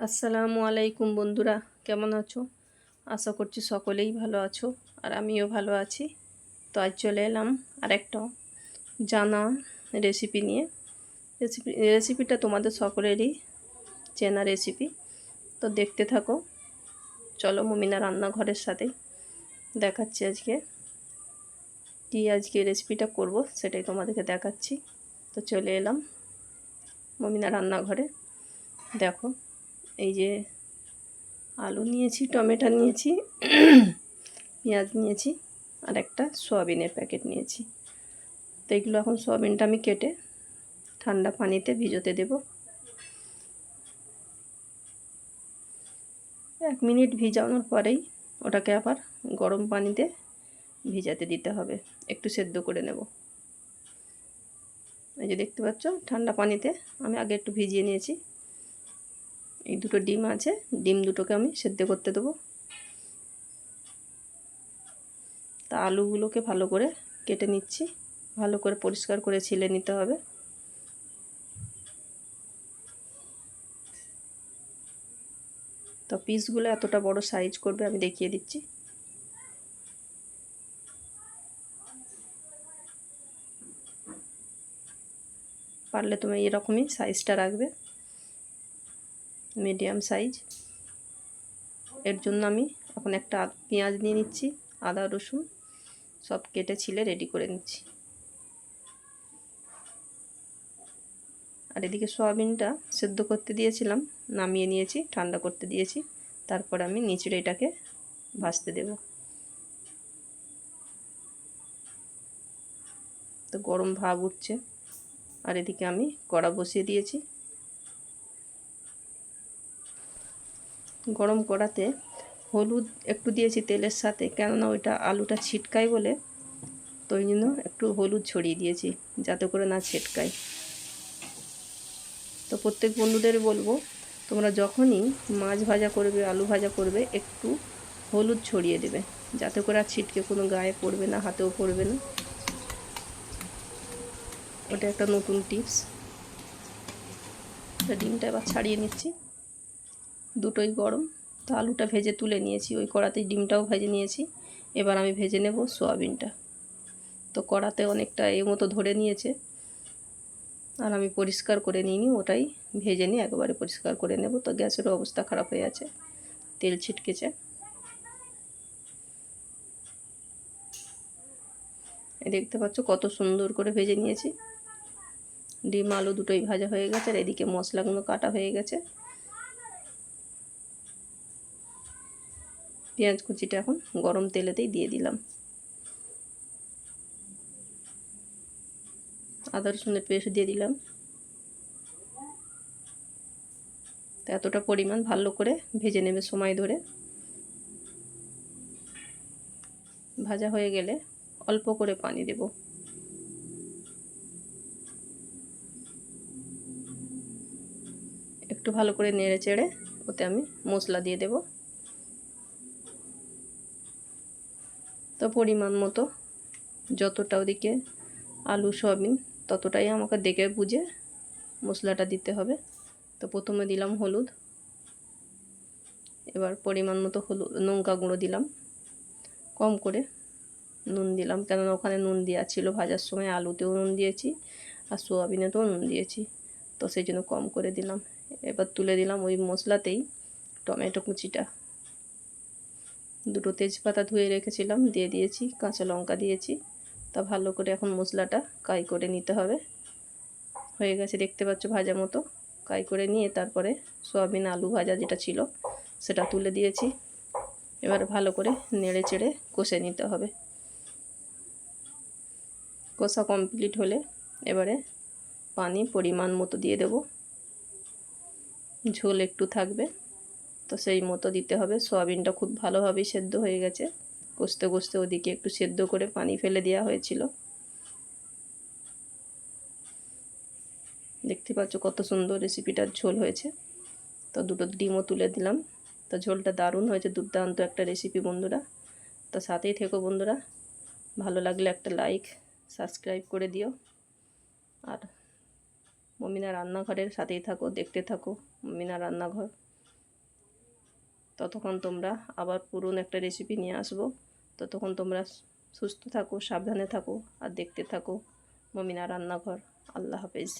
আসসালামু আলাইকুম বন্ধুরা, কেমন আছো? আশা করছি সকলেই ভালো আছো আর আমিও ভালো আছি। তো আজ চলে এলাম আরেকটা জানা রেসিপি নিয়ে। রেসিপিটা তোমাদের সকলেরই চেনা রেসিপি। তো দেখতে থাকো। চলো মুমিনা রান্নাঘরের সাথে দেখাচ্ছি আজকে রেসিপিটা করব সেটাই তোমাদেরকে দেখাচ্ছি। তো চলে এলাম মুমিনা রান্নাঘরে। দেখো, এই যে আলু নিয়েছি, টমেটো নিয়েছি, পেঁয়াজ নিয়েছি আর একটা সয়াবিনের প্যাকেট নিয়েছি। তো এগুলো এখন সয়াবিনটা আমি কেটে ঠান্ডা পানিতে ভিজোতে দেব। 1 মিনিট ভিজানোর পরেই ওটাকে আবার গরম পানিতে ভিজাতে দিতে হবে, একটু সেদ্ধ করে নেব। এই যে দেখতে পাচ্ছ, ঠান্ডা পানিতে আমি আগে একটু ভিজিয়ে নিয়েছি। এই দুটো ডিম আছে, ডিম দুটোকে আমি সেদ্ধ করতে দেবো। তা আলুগুলোকে ভালো করে কেটে নিচ্ছি, ভালো করে পরিষ্কার করে ছিলে নিতে হবে। তো পিসগুলো এতটা বড় সাইজ করবে, আমি দেখিয়ে দিচ্ছি। পারলে তুমি এরকমই সাইজটা রাখবে, মিডিয়াম সাইজ। এর জন্য আমি এখন একটা পেঁয়াজ নিয়ে নিচ্ছি, আদা রসুন সব কেটে ছিলে রেডি করে নিচ্ছি। আর এদিকে সয়াবিনটা সেদ্ধ করতে দিয়েছিলাম, নামিয়ে নিয়েছি, ঠান্ডা করতে দিয়েছি। তারপর আমি নিচড়ে এটাকে ভাজতে দেব। তো গরম ভাব উঠছে আর এদিকে আমি কড়া বসিয়ে দিয়েছি। গরম কড়াতে হলুদ একটু দিয়েছি তেলের সাথে, কেননা ওইটা আলুটা ছিটকায় বলে, তো ওই জন্য একটু হলুদ ছড়িয়ে দিয়েছি যাতে করে না ছিটকায়। তো প্রত্যেক বন্ধুদের বলবো, তোমরা যখনই মাছ ভাজা করবে, আলু ভাজা করবে, একটু হলুদ ছড়িয়ে দেবে যাতে করে আর ছিটকে কোনো গায়ে পড়বে না, হাতেও পড়বে না। ওটা একটা নতুন টিপস। ডিমটা এবার ছাড়িয়ে নিচ্ছি, দুটোই গরম। তো আলুটা ভেজে তুলে নিয়েছি, ওই কড়াতেই ডিমটাও ভেজে নিয়েছি। এবার আমি ভেজে নেব সয়াবিনটা। তো কড়াতে অনেকটা মতো ধরে নিয়েছে, আর আমি পরিষ্কার করে নিইনি, ওটাই ভেজে নিয়ে একবারে পরিষ্কার করে নেব। তো গ্যাসের অবস্থা খারাপ হয়ে আছে, তেল ছিটকেছে। দেখতে পাচ্ছ কত সুন্দর করে ভেজে নিয়েছি। ডিম আলু দুটোই ভাজা হয়ে গেছে, আর এদিকে মশলাগুলো কাটা হয়ে গেছে। পেঁয়াজ কুচিটা এখন গরম তেলেতেই দিয়ে দিলাম। আদা রসুনের পেস্ট দিয়ে দিলাম। তো এতটা পরিমাণ ভালো করে ভেজে নেবে সময় ধরে। ভাজা হয়ে গেলে অল্প করে পানি দেব। একটু ভালো করে নেড়ে চেড়ে ওতে আমি মশলা দিয়ে দেব। তো পরিমাণ মতো যতটা ওদিকে আলু সয়াবিন ততটাই আমাকে দেখে বুঝে মশলাটা দিতে হবে। তো প্রথমে দিলাম হলুদ, এবার পরিমাণ মতো লঙ্কা গুঁড়ো দিলাম, কম করে নুন দিলাম, কেননা ওখানে নুন দেওয়া ছিল ভাজার সময়, আলুতেও নুন দিয়েছি আর সোয়াবিনেতেও নুন দিয়েছি, তো সেই জন্য কম করে দিলাম। এবার তুলে দিলাম ওই মশলাতেই টমেটো কুচিটা, দুটো তেজপাতা ধুয়ে রেখেছিলাম দিয়ে দিয়েছি, কাঁচা লঙ্কা দিয়েছি। তা ভালো করে এখন মশলাটা কাই করে নিতে হবে। হয়ে গেছে দেখতে পাচ্ছ ভাজা মতো, কাই করে নিয়ে তারপরে সয়াবিন আলু ভাজা যেটা ছিল সেটা তুলে দিয়েছি। এবার ভালো করে নেড়ে চেড়ে কষে নিতে হবে। কষা কমপ্লিট হলে এবারে পানি পরিমাণ মতো দিয়ে দেব, ঝোল একটু থাকবে তো সেই মতো দিতে হবে। সয়াবিনটা খুব ভালোভাবেই সেদ্ধ হয়ে গেছে, কষতে কষতে ওদিকে একটু সেদ্ধ করে পানি ফেলে দেওয়া হয়েছিল। দেখতে পাচ্ছ কত সুন্দর রেসিপিটার ঝোল হয়েছে। তো দুটো ডিমও তুলে দিলাম। তো ঝোলটা দারুণ হয়েছে, দুর্দান্ত একটা রেসিপি বন্ধুরা। তো সাথেই থেকো বন্ধুরা, ভালো লাগলে একটা লাইক সাবস্ক্রাইব করে দিও। আর মুমিনা রান্নাঘরের সাথেই থাকো, দেখতে থাকো মুমিনা রান্নাঘর। ততক্ষণ তোমরা আবার পুরনো একটা রেসিপি নিয়ে আসবো। ততক্ষণ তোমরা সুস্থ থাকো, সাবধানে থাকো আর দেখতে থাকো মমিনা রান্নাঘর। আল্লাহ হাফেজ।